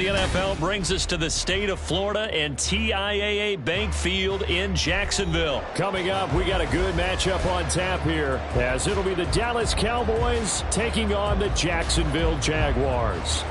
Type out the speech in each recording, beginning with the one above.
The NFL brings us to the state of Florida and TIAA Bank Field in Jacksonville. Coming up, we got a good matchup on tap here, as it'll be the Dallas Cowboys taking on the Jacksonville Jaguars.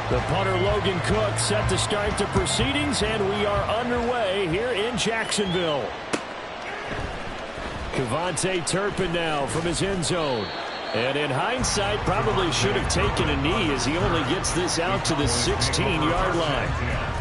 The punter Logan Cook set to start the proceedings, and we are underway here in Jacksonville. Kevontae Turpin now from his end zone. And in hindsight, probably should have taken a knee as he only gets this out to the 16-yard line.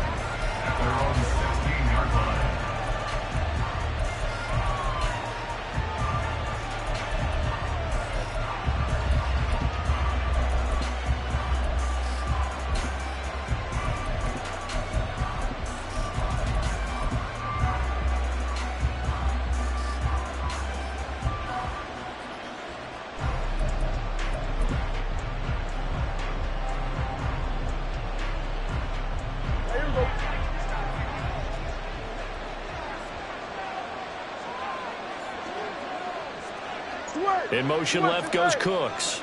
In motion left goes Cooks.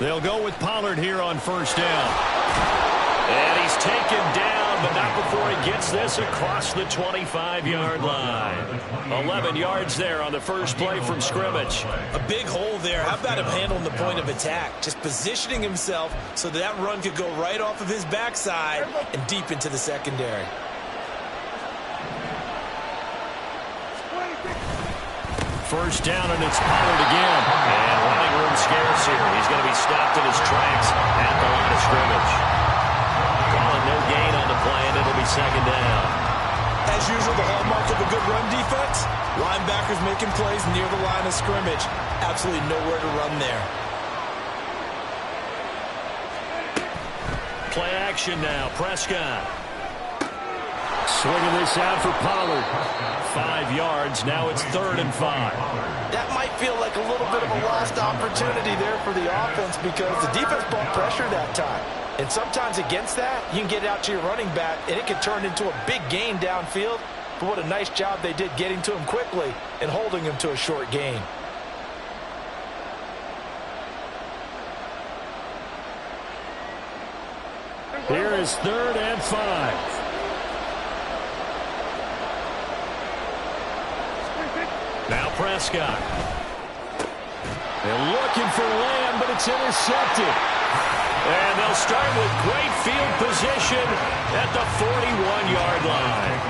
They'll go with Pollard here on first down. And he's taken down, but not before he gets this across the 25-yard line. 11 yards there on the first play from scrimmage. A big hole there. How about him handling the point of attack? Just positioning himself so that run could go right off of his backside and deep into the secondary. First down, and it's Pollard again. And running room scarce here. He's going to be stopped in his tracks at the line of scrimmage. Calling no gain on the play, and it'll be second down. As usual, the hallmark of a good run defense, linebackers making plays near the line of scrimmage. Absolutely nowhere to run there. Play action now. Prescott. Swinging this out for Pollard. 5 yards. Now it's 3rd and 5. That might feel like a little bit of a lost opportunity there for the offense because the defense brought pressure that time. And sometimes against that, you can get out to your running back, and it can turn into a big gain downfield. But what a nice job they did getting to him quickly and holding him to a short gain. Here is 3rd and 5. Now Prescott. They're looking for Lamb, but it's intercepted. And they'll start with great field position at the 41-yard line.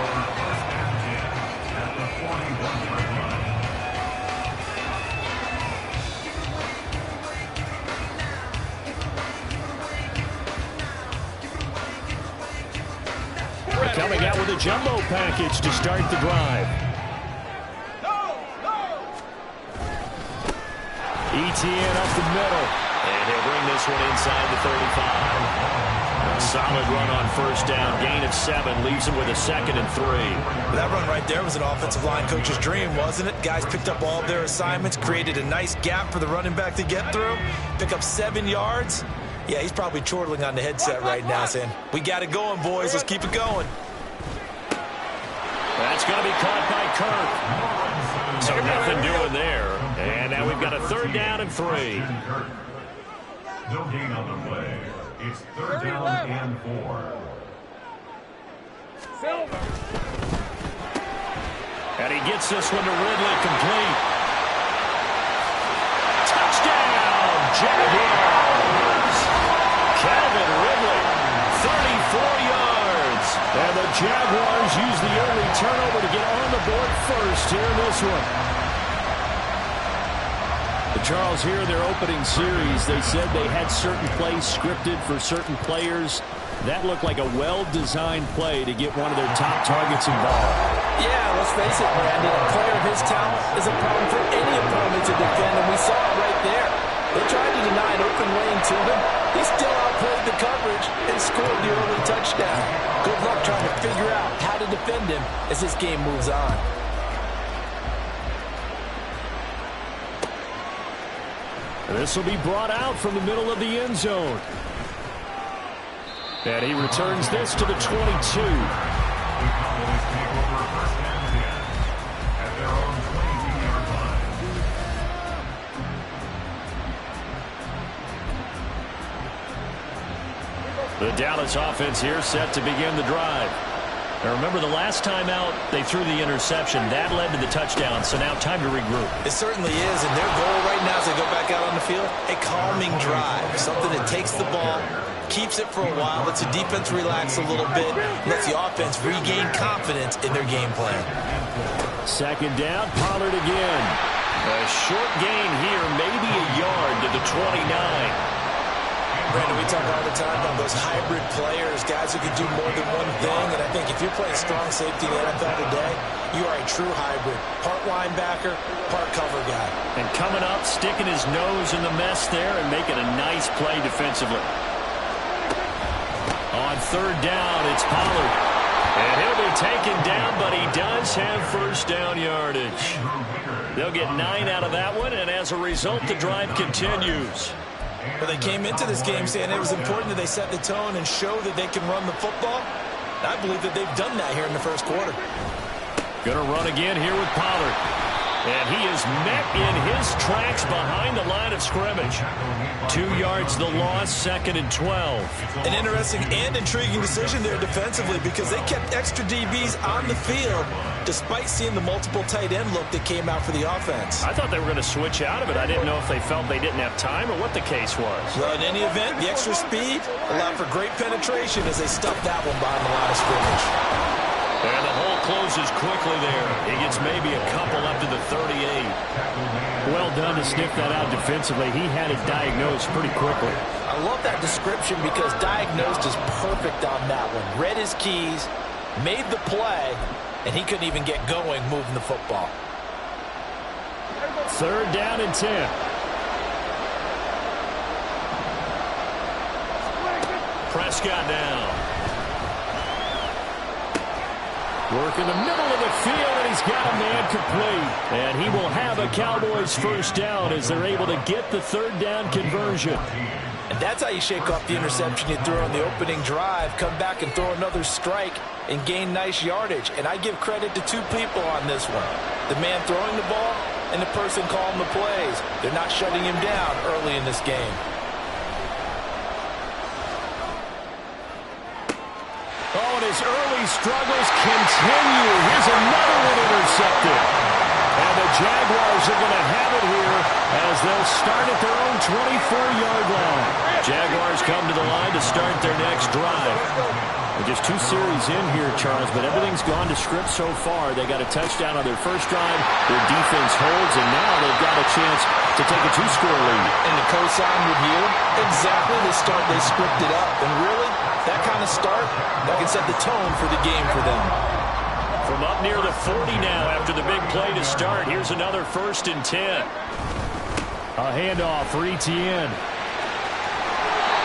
They're coming out with a jumbo package to start the drive. ETN up the middle. And he'll bring this one inside the 35. Solid run on first down. Gain of 7. Leaves him with a 2nd and 3. That run right there was an offensive line coach's dream, wasn't it? Guys picked up all of their assignments, created a nice gap for the running back to get through, pick up 7 yards. Yeah, he's probably chortling on the headset right now saying, we got it going, boys. Let's keep it going. That's going to be caught by Kirk. So nothing doing there. And now we've got a 3rd down and 3. No gain on the play. It's 3rd down and 4. And he gets this one to Ridley complete. Touchdown, Jaguars! Calvin Ridley, 34 yards. And the Jaguars use the early turnover to get on the board first here in this one. Charles, here in their opening series, they said they had certain plays scripted for certain players. That looked like a well-designed play to get one of their top targets involved. Yeah, let's face it, Brandon. A player of his talent is a problem for any opponent to defend, and we saw it right there. They tried to deny an open lane to them. He still outplayed the coverage and scored the early touchdown. Good luck trying to figure out how to defend him as this game moves on. This will be brought out from the middle of the end zone. And he returns this to the 22. The Dallas offense here set to begin the drive. Now remember, the last time out, they threw the interception. That led to the touchdown, so now time to regroup. It certainly is, and their goal right now as they go back out on the field, a calming drive. Something that takes the ball, keeps it for a while, lets the defense relax a little bit, lets the offense regain confidence in their game plan. Second down, Pollard again. A short gain here, maybe a yard to the 29. Brandon, we talk all the time about those hybrid players, guys who can do more than one thing, and I think if you're playing strong safety in the NFL today, you are a true hybrid. Part linebacker, part cover guy. And coming up, sticking his nose in the mess there and making a nice play defensively. On third down, it's Pollard. And he'll be taken down, but he does have first down yardage. They'll get 9 out of that one, and as a result, the drive continues. Well, they came into this game saying it was important that they set the tone and show that they can run the football. I believe that they've done that here in the first quarter. Going to run again here with Pollard. And he is met in his tracks behind the line of scrimmage. 2 yards the loss, 2nd and 12. An interesting and intriguing decision there defensively because they kept extra DBs on the field despite seeing the multiple tight end look that came out for the offense. I thought they were going to switch out of it. I didn't know if they felt they didn't have time or what the case was. Well, in any event, the extra speed allowed for great penetration as they stuffed that one behind the line of scrimmage. And the hole closes quickly there. He gets maybe a couple up to the 38. Well done to sniff that out defensively. He had it diagnosed pretty quickly. I love that description because diagnosed is perfect on that one. Read his keys, made the play, and he couldn't even get going moving the football. Third down and 10. Prescott now. Work in the middle of the field, and he's got a man complete. And he will have a Cowboys first down as they're able to get the third down conversion. And that's how you shake off the interception you threw on the opening drive, come back and throw another strike and gain nice yardage. And I give credit to 2 people on this one. The man throwing the ball and the person calling the plays. They're not shutting him down early in this game. Oh, and his early struggles continue. Here's another one intercepted. And the Jaguars are going to have it here as they'll start at their own 24-yard line. Jaguars come to the line to start their next drive. We're just 2 series in here, Charles, but everything's gone to script so far. They got a touchdown on their first drive. Their defense holds, and now they've got a chance to take a 2-score lead. And the cosign with you, exactly the start they scripted up. And really, that kind of start, that can set the tone for the game for them. From up near the 40 now after the big play to start. Here's another 1st and 10. A handoff for Etienne.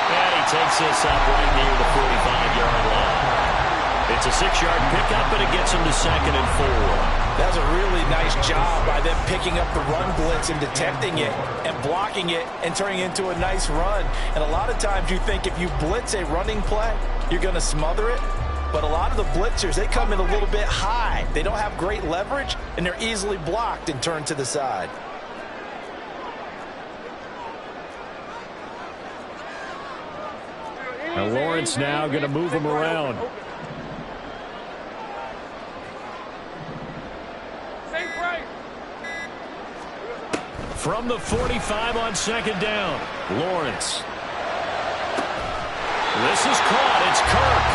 And he takes this up right near the 45-yard line. It's a 6-yard pickup, and it gets him to 2nd and 4. That's a really nice job by them picking up the run blitz and detecting it and blocking it and turning it into a nice run. And a lot of times you think if you blitz a running play, you're going to smother it. But a lot of the blitzers, they come in a little bit high. They don't have great leverage, and they're easily blocked and turned to the side. Now Lawrence now going to move him around. From the 45 on 2nd down, Lawrence. This is caught. It's Kirk.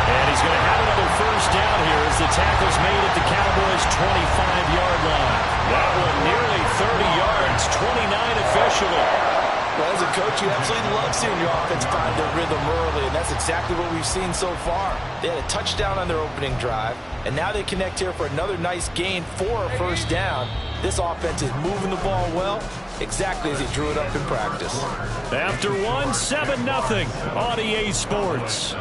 And he's going to have another first down here as the tackle's made at the Cowboys' 25-yard line. That one nearly 30 yards, 29 officially. Well, as a coach, you absolutely love seeing your offense find their rhythm early, and that's exactly what we've seen so far. They had a touchdown on their opening drive, and now they connect here for another nice gain for a first down. This offense is moving the ball well, exactly as he drew it up in practice. After one, 7-0 on EA Sports.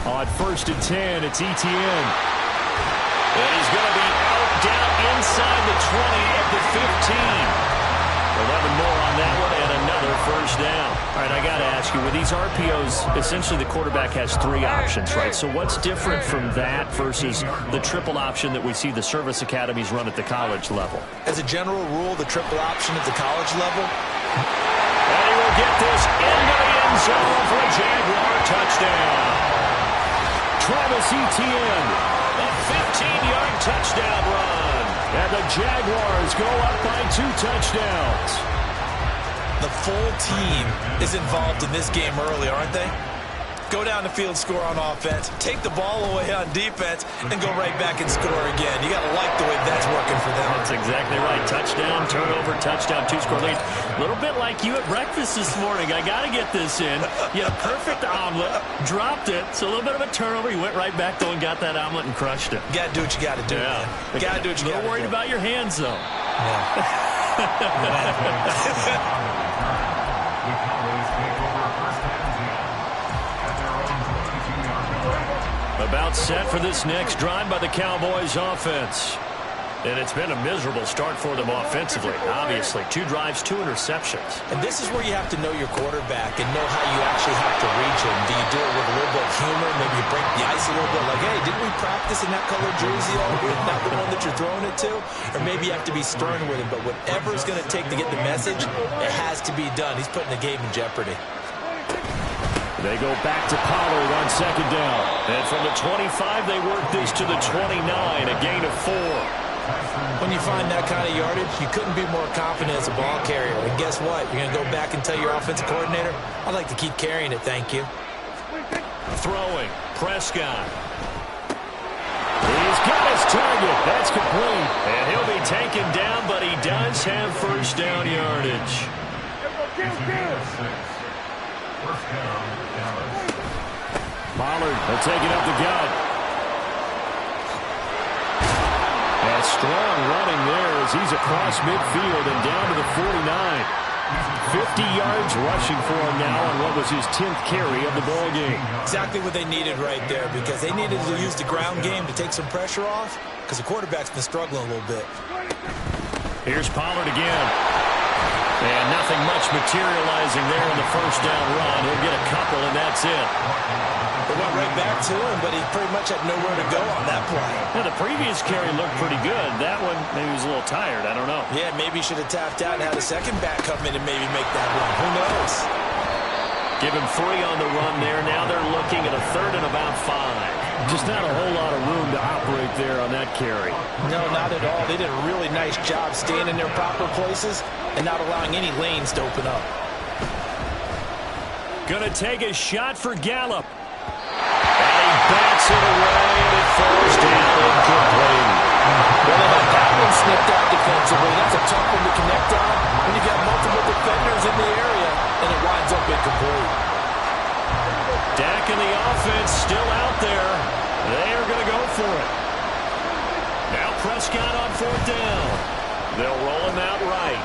On 1st and 10, it's Etienne. And he's going to be out down inside the 20 at the 15. 11 more on that one and another first down. All right, I got to ask you, with these RPOs, essentially the quarterback has 3 options, right? So what's different from that versus the triple option that we see the service academies run at the college level? As a general rule, the triple option at the college level. And he will get this into the end zone for a Jaguar touchdown. Travis Etienne, a 15-yard touchdown run. And the Jaguars go up by 2 touchdowns. The full team is involved in this game early, aren't they? Go down the field, score on offense, take the ball away on defense, and go right back and score again. You got to like the way that's working for them. That's exactly right. Touchdown, turnover, touchdown, 2-score lead. A little bit like you at breakfast this morning. I got to get this in. You had a perfect omelet, dropped it. So a little bit of a turnover. You went right back, though, and got that omelet and crushed it. You got to do what you got to do, man. You got to do what you got to do. A little worried about your hands, though. Yeah. About set for this next drive by the Cowboys offense. And it's been a miserable start for them offensively, obviously. 2 drives, 2 interceptions. And this is where you have to know your quarterback and know how you actually have to reach him. Do you do it with a little bit of humor? Maybe you break the ice a little bit. Like, hey, didn't we practice in that color jersey all week? Not the one that you're throwing it to? Or maybe you have to be stern with him. But whatever it's going to take to get the message, it has to be done. He's putting the game in jeopardy. They go back to Pollard on 2nd down. And from the 25, they work this to the 29, a gain of 4. When you find that kind of yardage, you couldn't be more confident as a ball carrier. And guess what? You're going to go back and tell your offensive coordinator, I'd like to keep carrying it, thank you. Throwing, Prescott. He's got his target. That's complete. And he'll be taken down, but he does have first down yardage. Pollard will take it up the gut. And strong running there as he's across midfield and down to the 49. 50 yards rushing for him now on what was his 10th carry of the ball game. Exactly what they needed right there, because they needed to use the ground game to take some pressure off, because the quarterback's been struggling a little bit. Here's Pollard again. And nothing much materializing there in the first down run. He'll get a couple, and that's it. They went right back to him, but he pretty much had nowhere to go on that play. Yeah, the previous carry looked pretty good. That one, maybe he was a little tired. I don't know. Yeah, maybe he should have tapped out and had a second back come in and maybe make that run. Who knows? Give him 3 on the run there. Now they're looking at a 3rd and about 5. Just not a whole lot of room to operate there on that carry. No, not at all. They did a really nice job staying in their proper places and not allowing any lanes to open up. Gonna take a shot for Gallup. And he bats it away, and it falls down incomplete. Well, they had that one snipped out defensively. That's a tough one to connect on when you got multiple defenders in the area, and it winds up incomplete. Dak and the offense still out there. They are going to go for it. Now Prescott on 4th down. They'll roll him out right.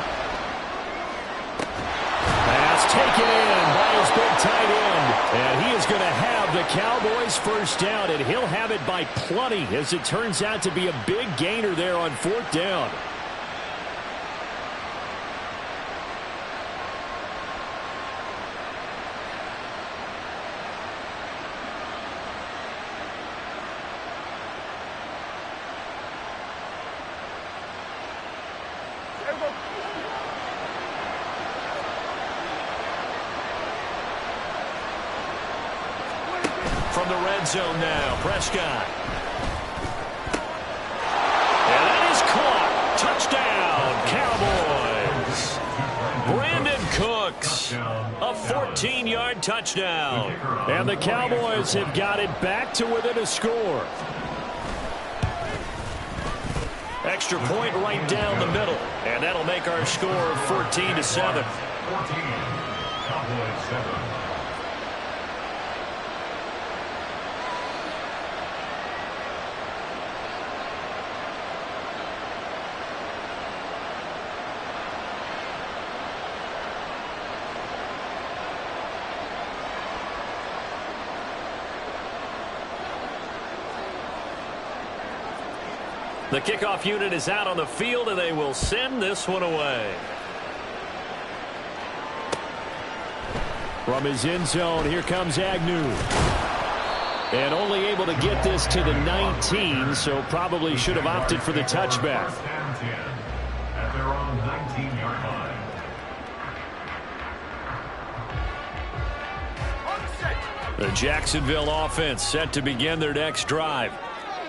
Pass taken in by his big tight end. And he is going to have the Cowboys first down, and he'll have it by plenty, as it turns out to be a big gainer there on 4th down. From the red zone now, Prescott. And that is caught. Touchdown, Cowboys. Brandon Cooks, a 14-yard touchdown. And the Cowboys have got it back to within a score. Extra point right down the middle. And that'll make our score 14-7. 14, Cowboys 7. The kickoff unit is out on the field, and they will send this one away. From his end zone, here comes Agnew. And only able to get this to the 19, so probably should have opted for the touchback. First and 10 at their own 19-yard line. The Jacksonville offense set to begin their next drive.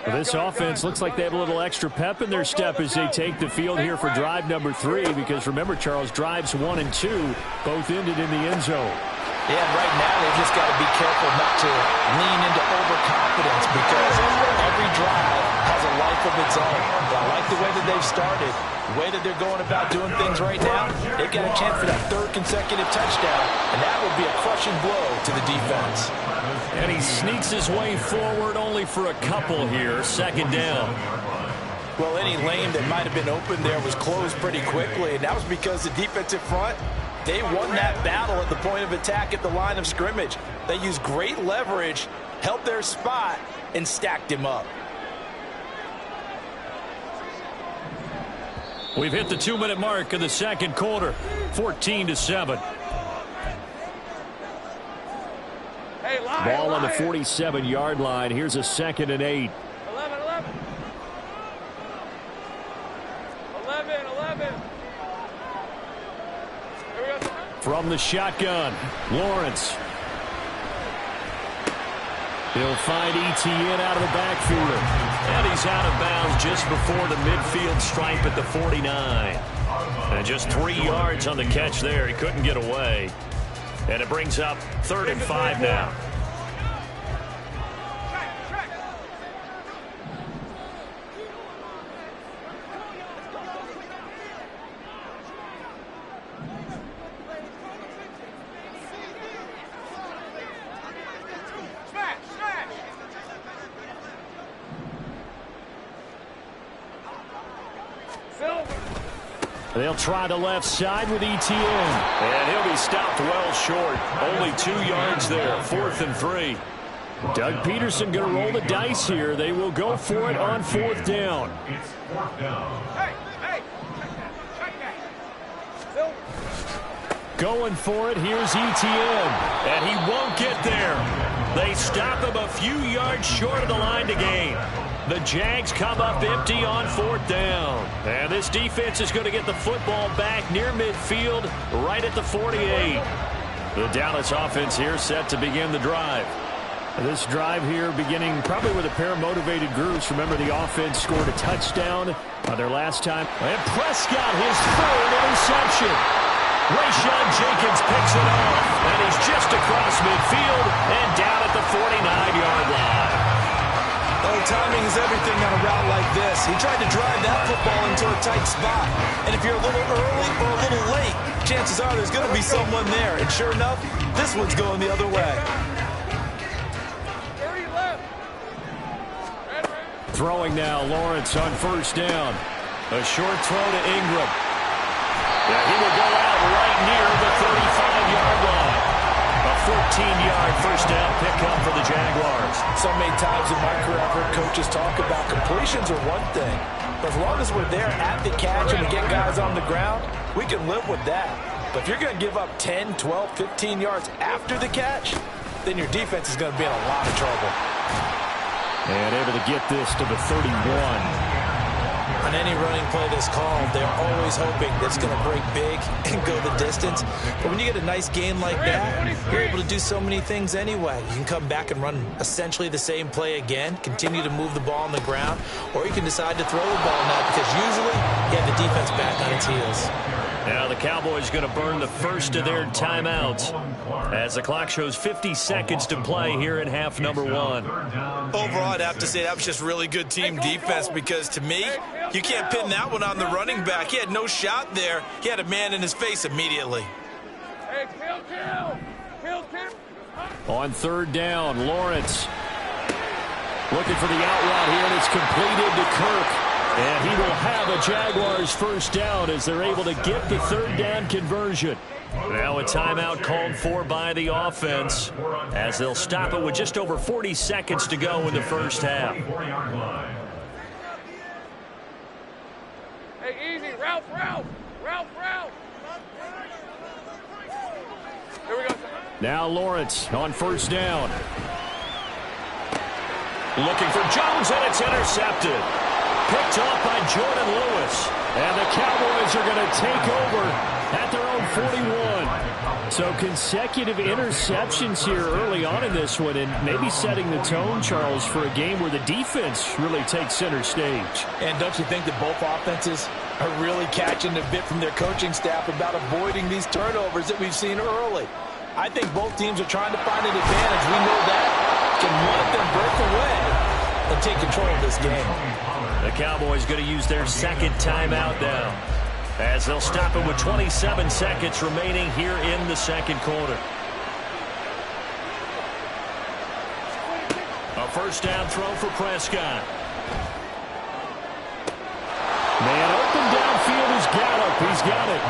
This offense looks like they have a little extra pep in their step as they take the field here for drive number 3, because remember, Charles, drives 1 and 2 both ended in the end zone. Yeah, and right now they've just got to be careful not to lean into overconfidence, because every drive has a life of its own. I like the way that they've started, the way that they're going about doing things right now. They've got a chance for that 3rd consecutive touchdown, and that would be a crushing blow to the defense. And he sneaks his way forward only for a couple here. 2nd down. Well, any lane that might have been open there was closed pretty quickly, and that was because the defensive front, they won that battle at the point of attack at the line of scrimmage. They used great leverage, held their spot, and stacked him up. We've hit the 2-minute mark of the 2nd quarter. 14-7. Ball on the 47-yard line. Here's a 2nd and 8. 11. From the shotgun, Lawrence. He'll find Etienne out of the backfield. And he's out of bounds just before the midfield stripe at the 49. And just 3 yards on the catch there. He couldn't get away. And it brings up 3rd and 5 now. They'll try the left side with Etienne. And he'll be stopped well short. Only 2 yards there. 4th and 3. Doug Peterson going to roll the dice here. They will go for it on 4th down. It's 4th down. Going for it. Here's Etienne. And he won't get there. They stop him a few yards short of the line to gain. The Jags come up empty on 4th down. And this defense is going to get the football back near midfield, right at the 48. The Dallas offense here set to begin the drive. This drive here beginning probably with a pair of motivated groups. Remember, the offense scored a touchdown their last time. And Prescott, his 3rd interception. Rayshawn Jenkins picks it off. And he's just across midfield and down at the 49-yard line. Oh, timing is everything on a route like this. He tried to drive that football into a tight spot. And if you're a little early or a little late, chances are there's going to be someone there. And sure enough, this one's going the other way. Throwing now, Lawrence on 1st down. A short throw to Ingram. Yeah, he will go out right near the 35-yard line. A 14-yard 1st down pickup for the Jaguars. So many times in my career, I've heard coaches talk about completions are one thing. But as long as we're there at the catch and we get guys on the ground, we can live with that. But if you're going to give up 10, 12, 15 yards after the catch, then your defense is going to be in a lot of trouble. And able to get this to the 31. On any running play that's called, they're always hoping that it's going to break big and go the distance. But when you get a nice game like that, you're able to do so many things anyway. You can come back and run essentially the same play again, continue to move the ball on the ground, or you can decide to throw the ball now because usually you have the defense back on its heels. Now the Cowboys going to burn the first of their timeouts as the clock shows 50 seconds to play here in half number 1. Overall, I'd have to say that was just really good team defense because, to me, you can't pin that one on the running back. He had no shot there. He had a man in his face immediately. On third down, Lawrence looking for the out route here, and it's completed to Kirk. And he will have a Jaguars first down as they're able to get the third down conversion. Now a timeout called for by the offense as they'll stop it with just over 40 seconds to go in the first half. Hey, easy. Ralph. Here we go. Now Lawrence on first down. Looking for Jones, and it's intercepted. Picked off by Jordan Lewis. And the Cowboys are going to take over at their own 41. So consecutive interceptions here early on in this one, and maybe setting the tone, Charles, for a game where the defense really takes center stage. And don't you think that both offenses are really catching the bit from their coaching staff about avoiding these turnovers that we've seen early? I think both teams are trying to find an advantage. We know that. Can one of them break away and take control of this game? The Cowboys going to use their second timeout now as they'll stop it with 27 seconds remaining here in the second quarter. A first down throw for Prescott. Man open downfield is Gallup. He's got it.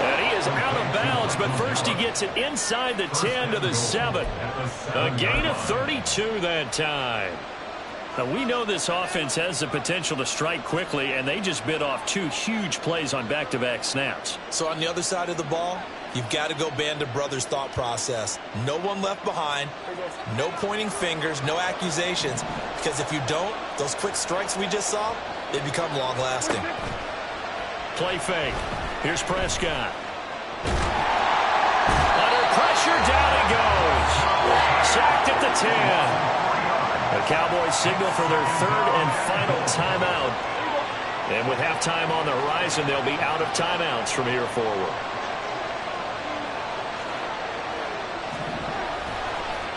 And he is out of bounds, but first he gets it inside the 10 to the 7. A gain of 32 that time. Now, we know this offense has the potential to strike quickly, and they just bit off 2 huge plays on back-to-back snaps. So on the other side of the ball, you've got to go Band of Brothers thought process. No one left behind, no pointing fingers, no accusations, because if you don't, those quick strikes we just saw, they become long-lasting. Play fake. Here's Prescott. Under pressure, down he goes. Sacked at the 10. The Cowboys signal for their third and final timeout. And with halftime on the horizon, they'll be out of timeouts from here forward.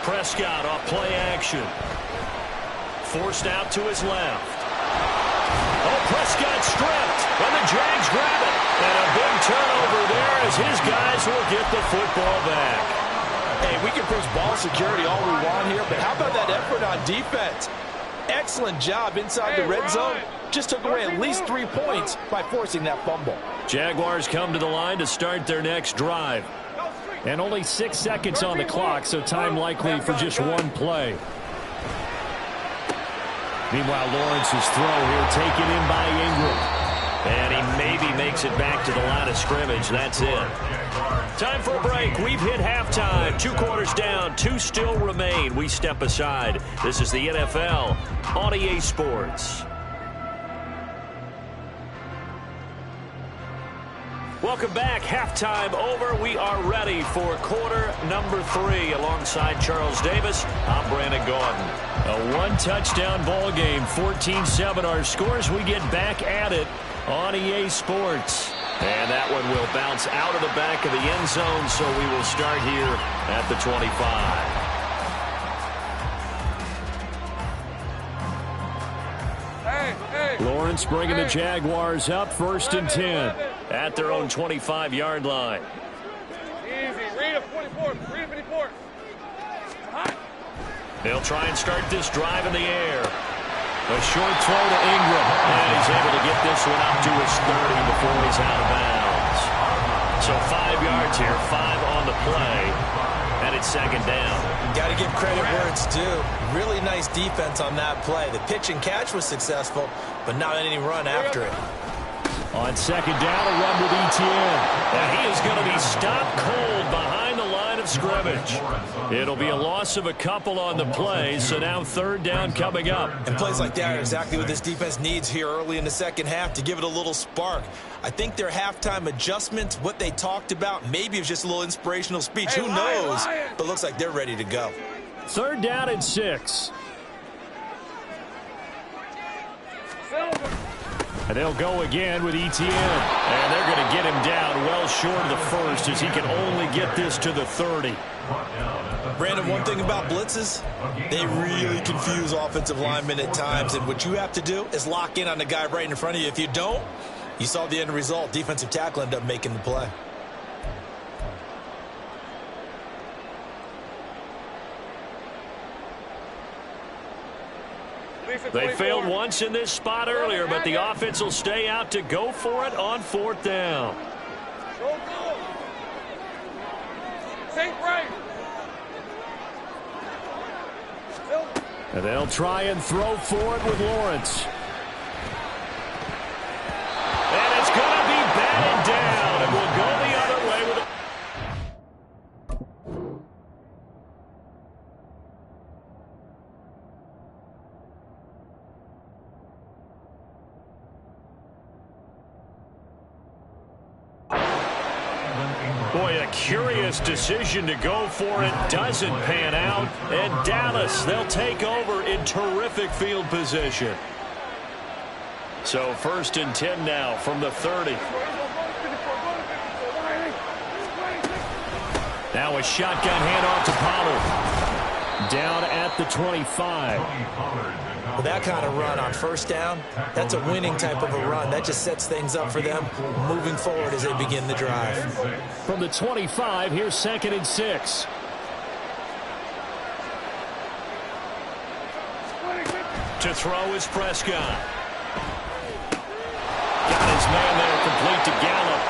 Prescott off play action. Forced out to his left. Oh, Prescott stripped. And the Jags grab it. And a big turnover there as his guys will get the football back. Hey, we can preach ball security all we want here, but how about that effort on defense? Excellent job inside the red zone. Just took away at least 3 points by forcing that fumble. Jaguars come to the line to start their next drive. And only 6 seconds on the clock, so time likely for just one play. Meanwhile, Lawrence's throw here taken in by Ingram. And he maybe makes it back to the line of scrimmage. That's it. Time for a break. We've hit halftime. 2 quarters down. 2 still remain. We step aside. This is the NFL on EA Sports. Welcome back. Halftime over. We are ready for quarter number 3. Alongside Charles Davis, I'm Brandon Gordon. A 1-touchdown ball game. 14-7 our scores. We get back at it on EA Sports. And that one will bounce out of the back of the end zone, so we will start here at the 25. Lawrence bringing the Jaguars up, 1st and 10 at their own 25-yard line. Easy. Read a 44. Read a 54. They'll try and start this drive in the air. A short throw to Ingram, and he's able to get this one up to his 30 before he's out of bounds. So 5 yards here, 5 on the play, and it's 2nd down. Got to give credit where it's due. Really nice defense on that play. The pitch and catch was successful, but not any run after it. On 2nd down, a run with Etienne. And he is going to be stopped cold behind the line of scrimmage. It'll be a loss of a couple on the play, so now 3rd down coming up. And plays like that are exactly what this defense needs here early in the second half to give it a little spark. I think their halftime adjustments, what they talked about, maybe it was just a little inspirational speech. Who knows? But looks like they're ready to go. 3rd down and 6. And they'll go again with ETN. And they're going to get him down well short of the first as he can only get this to the 30. Brandon, one thing about blitzes, they really confuse offensive linemen at times. And what you have to do is lock in on the guy right in front of you. If you don't, you saw the end result. Defensive tackle ended up making the play. They failed once in this spot earlier, but the offense will stay out to go for it on 4th down. And they'll try and throw for it with Lawrence. And it's going to be batted down, and we'll go the other way with it. Boy, a curious decision to go for it doesn't pan out. And Dallas, they'll take over in terrific field position. So 1st and 10 now from the 30. Now a shotgun handoff to Pollard. Down at the 25. With that kind of run on 1st down, that's a winning type of a run. That just sets things up for them moving forward as they begin the drive. From the 25, here's 2nd and 6. To throw is Prescott. Got his man there complete to Gallup.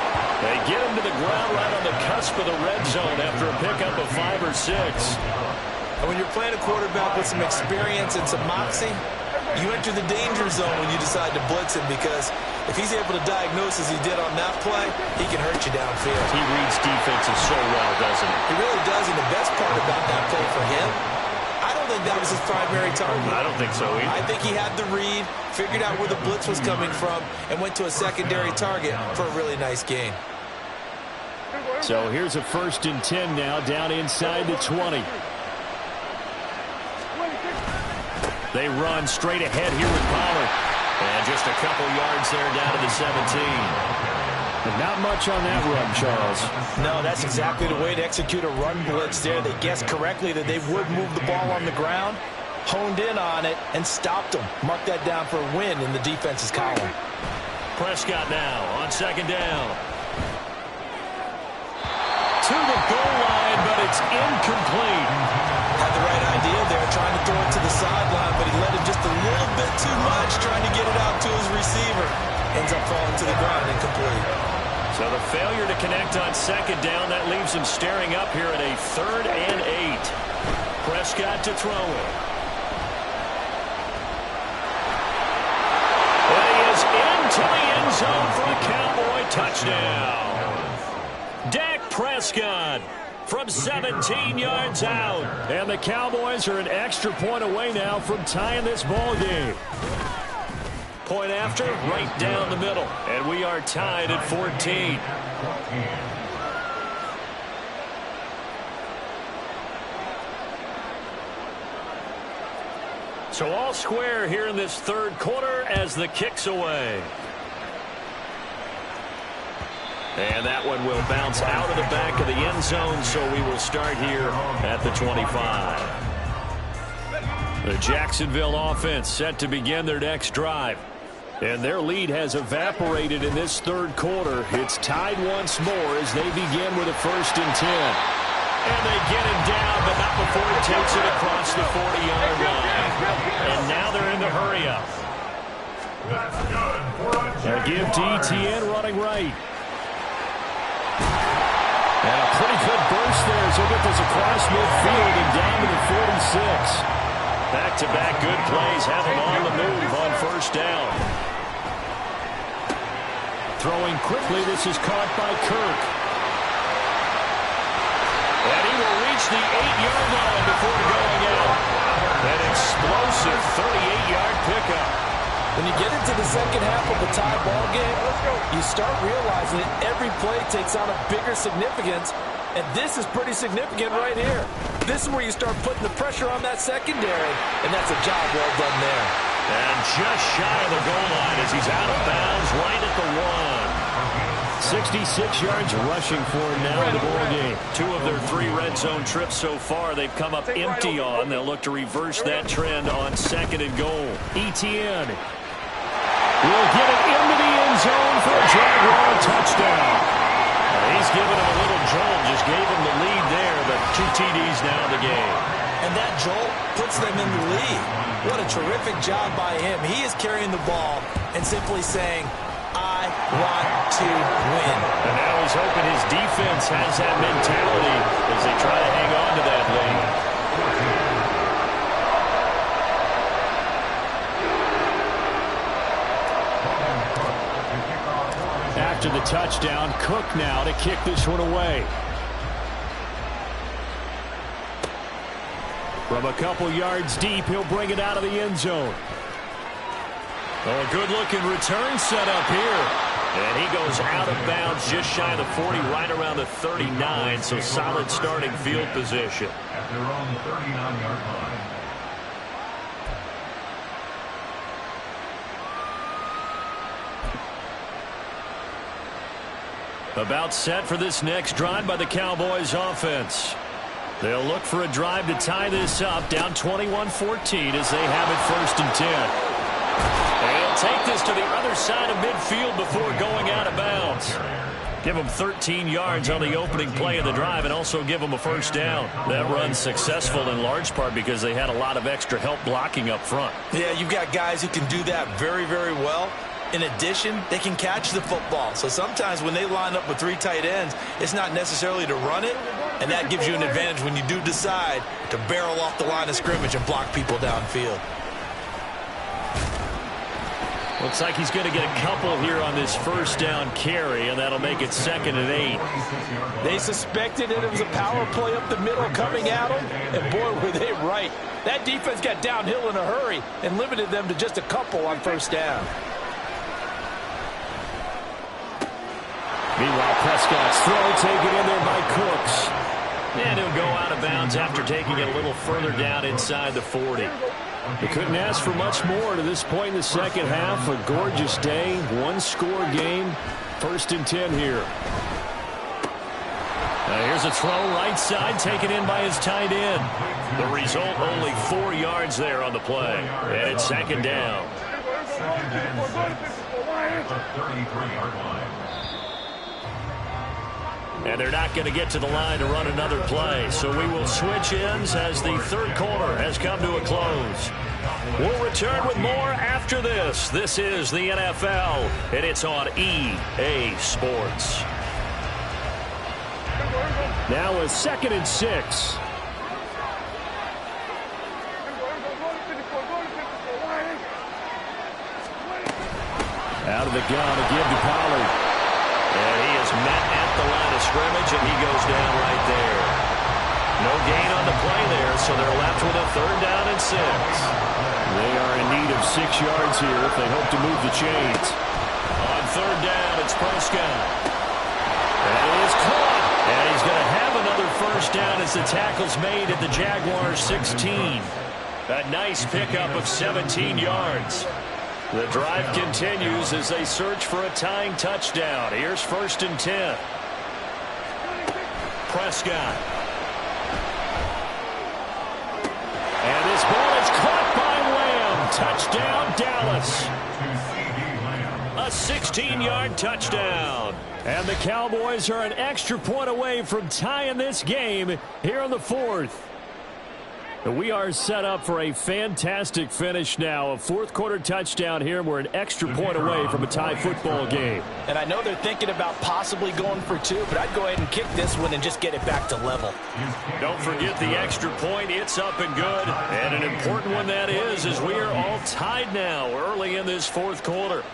They get him to the ground right on the cusp of the red zone after a pickup of 5 or 6. And when you're playing a quarterback with some experience and some moxie, you enter the danger zone when you decide to blitz him, because if he's able to diagnose as he did on that play, he can hurt you downfield. He reads defenses so well, doesn't he? He really does, and the best part about that play for him, I don't think that was his primary target. I don't think so either. I think he had the read, figured out where the blitz was coming from, and went to a secondary target for a really nice gain. So here's a 1st and 10 now, down inside the 20. They run straight ahead here with Pollard. And just a couple yards there down to the 17. But not much on that run, Charles. No, that's exactly the way to execute a run blitz there. They guessed correctly that they would move the ball on the ground, honed in on it, and stopped them. Mark that down for a win in the defense's column. Prescott now on 2nd down. To the goal line, but it's incomplete. Had the right idea there, trying to throw it to the sideline, but he let him just a little bit too much, trying to get it out to his receiver. Ends up falling to the ground, incomplete. So the failure to connect on 2nd down, that leaves him staring up here at a 3rd and 8. Prescott to throw it. And he is into the end zone for a Cowboy touchdown. Dak Prescott from 17 yards out. And the Cowboys are an extra point away now from tying this ball game. Point after, right down the middle. And we are tied at 14. So all square here in this 3rd quarter as the kick's away. And that one will bounce out of the back of the end zone, so we will start here at the 25. The Jacksonville offense set to begin their next drive. And their lead has evaporated in this 3rd quarter. It's tied once more as they begin with a 1st and 10. And they get him down, but not before he takes it across the 40-yard line. And now they're in the hurry-up. They'll give to ETN running right. And a pretty good burst there as he'll get this across midfield and down to the 46. Back-to-back good plays have him on the move on 1st down. Throwing quickly, this is caught by Kirk. And he will reach the 8-yard line before going out. An explosive 38-yard pickup. When you get into the second half of a tie ball game, you start realizing that every play takes on a bigger significance, and this is pretty significant right here. This is where you start putting the pressure on that secondary, and that's a job well done there. And just shy of the goal line as he's out of bounds right at the 1. 66 yards rushing for him now in the ball game. 2 of their 3 red zone trips so far they've come up empty on. They'll look to reverse that trend on 2nd and goal. Etienne will get it into the end zone for a Jaguar touchdown. He's given him a little jolt, just gave him the lead there, but 2 TDs now in the game. And that jolt puts them in the lead. What a terrific job by him. He is carrying the ball and simply saying, I want to win. And now he's hoping his defense has that mentality as they try to hang on to that lead. After the touchdown, Cook now to kick this one away. From a couple yards deep, he'll bring it out of the end zone. Oh, good-looking return set up here. And he goes out of bounds just shy of the 40, right around the 39, so solid starting field position. At their own 39-yard line. About set for this next drive by the Cowboys offense. They'll look for a drive to tie this up, down 21-14 as they have it 1st and 10. They'll take this to the other side of midfield before going out of bounds. Give them 13 yards on the opening play of the drive and also give them a 1st down. That run's successful in large part because they had a lot of extra help blocking up front. Yeah, you've got guys who can do that very, very well. In addition, they can catch the football. So sometimes when they line up with 3 tight ends, it's not necessarily to run it, and that gives you an advantage when you do decide to barrel off the line of scrimmage and block people downfield. Looks like he's going to get a couple here on this 1st down carry, and that'll make it 2nd and 8. They suspected it was a power play up the middle coming at them, and boy, were they right. That defense got downhill in a hurry and limited them to just a couple on 1st down. Meanwhile, Prescott's throw taken in there by Cooks. And he'll go out of bounds after taking it a little further down inside the 40. They couldn't ask for much more to this point in the second half. A gorgeous day, 1-score game, 1st and 10 here. Here's a throw right side taken in by his tight end. The result, only 4 yards there on the play. And it's 2nd down. 2nd and 6 at the 33-yard line. And they're not going to get to the line to run another play. So we will switch ends as the 3rd quarter has come to a close. We'll return with more after this. This is the NFL, and it's on EA Sports. Now a 2nd and 6. Out of the gun again to Pollard. And he is met at the line of scrimmage, and he goes down right there. No gain on the play there, so they're left with a 3rd down and 6. They are in need of 6 yards here if they hope to move the chains. On 3rd down, it's Prescott. That is caught. And he's going to have another 1st down as the tackle's made at the Jaguars' 16. A nice pickup of 17 yards. The drive continues as they search for a tying touchdown. Here's 1st and 10. Prescott. And this ball is caught by Lamb. Touchdown, Dallas. A 16-yard touchdown. And the Cowboys are an extra point away from tying this game here in the 4th. We are set up for a fantastic finish now. A 4th quarter touchdown here. We're an extra point away from a tie football game. And I know they're thinking about possibly going for 2, but I'd go ahead and kick this one and just get it back to level. Don't forget the extra point. It's up and good. And an important one that is, as we are all tied now early in this 4th quarter.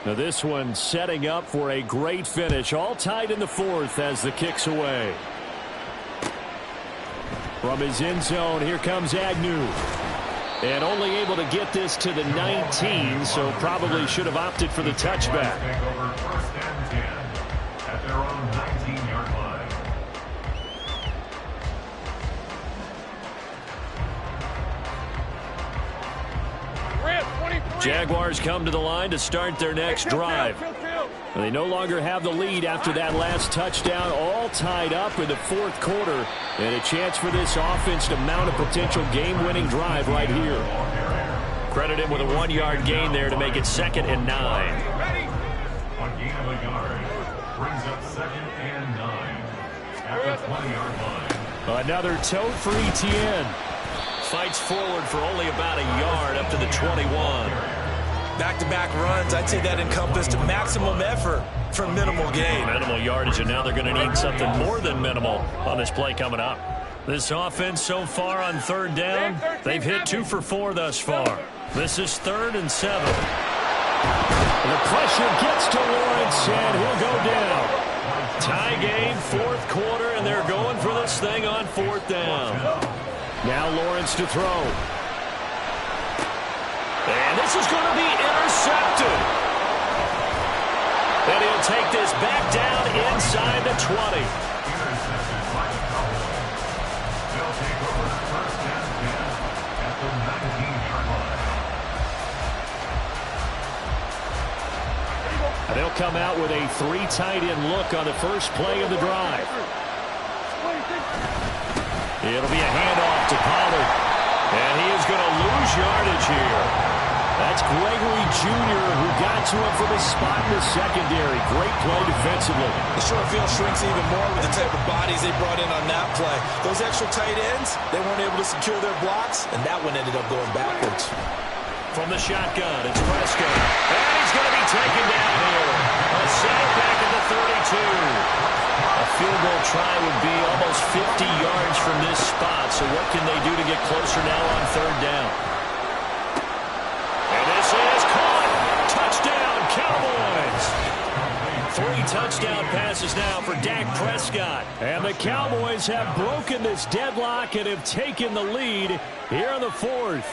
Now this one setting up for a great finish. All tied in the 4th as the kick's away. From his end zone, here comes Agnew. And only able to get this to the 19, so probably should have opted for the touchback. Take over 1st and 10 at their own 19-yard line. Jaguars come to the line to start their next drive. They no longer have the lead after that last touchdown, all tied up in the fourth quarter, and a chance for this offense to mount a potential game-winning drive right here. Credit him with a 1-yard gain there to make it 2nd and 9. A gain of a yard brings up 2nd and 9 at the 20-yard line. Another tote for Etienne. Fights forward for only about a yard up to the 21. Back-to-back runs, I'd say that encompassed maximum effort for minimal gain. Minimal yardage, and now they're going to need something more than minimal on this play coming up. This offense so far on 3rd down, they've hit 2 for 4 thus far. This is 3rd and 7. The pressure gets to Lawrence, and he'll go down. Tie game, 4th quarter, and they're going for this thing on 4th down. Now Lawrence to throw. And this is going to be intercepted. And he'll take this back down inside the 20. Intercepted by the Cowboys. They'll take over 1st and 10 at the 19-yard line. They'll come out with a 3 tight end look on the first play of the drive. It'll be a handoff to Pollard. And he is going to lose yardage here. That's Gregory Jr. who got to him from his spot in the secondary. Great play defensively. The short field shrinks even more with the type of bodies they brought in on that play. Those extra tight ends, they weren't able to secure their blocks, and that one ended up going backwards. From the shotgun, it's Prescott. And he's going to be taken down here. A sack back at the 32. A field goal try would be almost 50 yards from this spot. So what can they do to get closer now on 3rd down? And this is caught. Touchdown, Cowboys. 3 touchdown passes now for Dak Prescott. And the Cowboys have broken this deadlock and have taken the lead here in the 4th.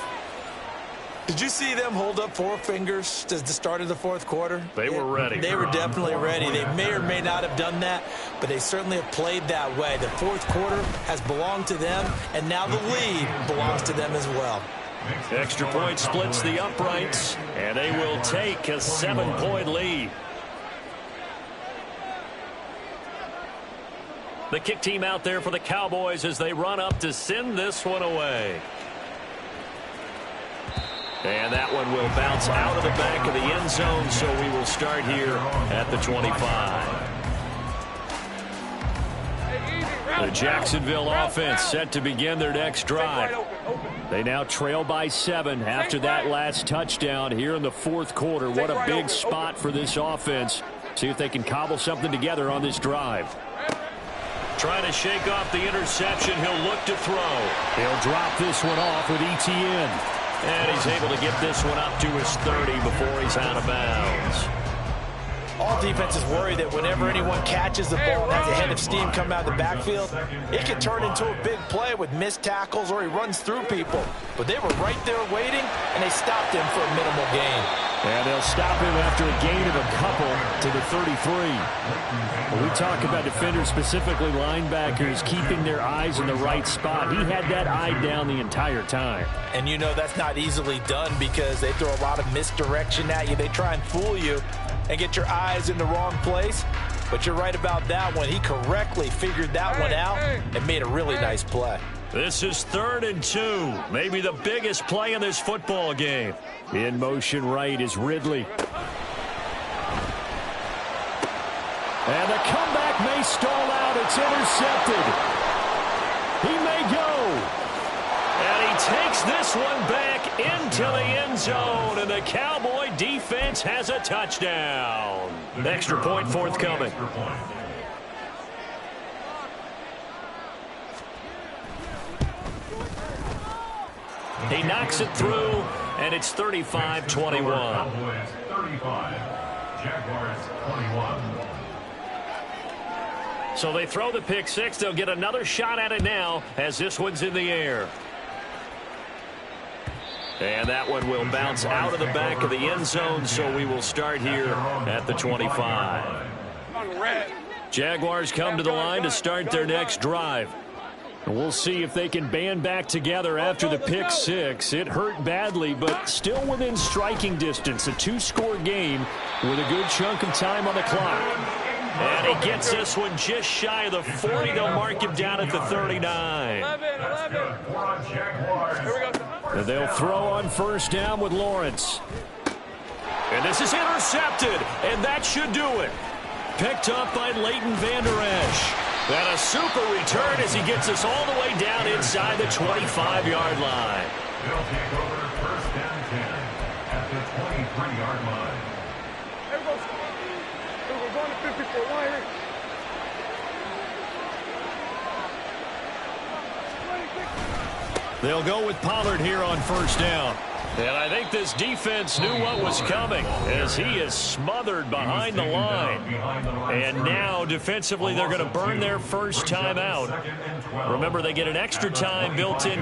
Did you see them hold up 4 fingers at the start of the 4th quarter? They were ready. They were definitely ready. They may or may not have done that, but they certainly have played that way. The 4th quarter has belonged to them, and now the lead belongs to them as well. Extra point splits the uprights, and they will take a 7-point lead. The kick team out there for the Cowboys as they run up to send this one away. And that one will bounce out of the back of the end zone, so we will start here at the 25. The Jacksonville offense set to begin their next drive. They now trail by 7 after that last touchdown here in the 4th quarter. What a big spot for this offense. See if they can cobble something together on this drive. Trying to shake off the interception. He'll look to throw. He'll drop this one off with Etienne. And he's able to get this one up to his 30 before he's out of bounds. All defenses worry that whenever anyone catches the ball and has a head of steam come out of the backfield, it can turn into a big play with missed tackles or he runs through people. But they were right there waiting, and they stopped him for a minimal gain. And they'll stop him after a gain of a couple to the 33. When we talk about defenders, specifically linebackers, keeping their eyes in the right spot, he had that eye down the entire time. And you know that's not easily done because they throw a lot of misdirection at you. They try and fool you and get your eyes in the wrong place. But you're right about that one. He correctly figured that one out and made a really nice play. This is 3rd and 2. Maybe the biggest play in this football game. In motion right is Ridley. And the comeback may stall out. It's intercepted. He may go. And he takes this one back into the end zone. And the Cowboy defense has a touchdown. Extra point forthcoming. He knocks it through, and it's 35-21. Cowboys 35, Jaguars 21. So they throw the pick six. They'll get another shot at it now as this one's in the air. And that one will bounce out of the back of the end zone, so we will start here at the 25. Jaguars come to the line to start their next drive. We'll see if they can band back together after the pick six. It hurt badly, but still within striking distance. A two-score game with a good chunk of time on the clock. And he gets this one just shy of the 40. They'll mark him down at the 39. 11. Here we go. And they'll throw on first down with Lawrence. And this is intercepted, and that should do it. Picked up by Leighton Vander Esch. And a super return as he gets us all the way down inside the 25-yard line. They'll take over first down 10 at the 23-yard line. Here we go. We're going to 54. Wire. They'll go with Pollard here on first down. And I think this defense knew what was coming as he is smothered behind the line. And now defensively they're going to burn their first time out. Remember, they get an extra time built in.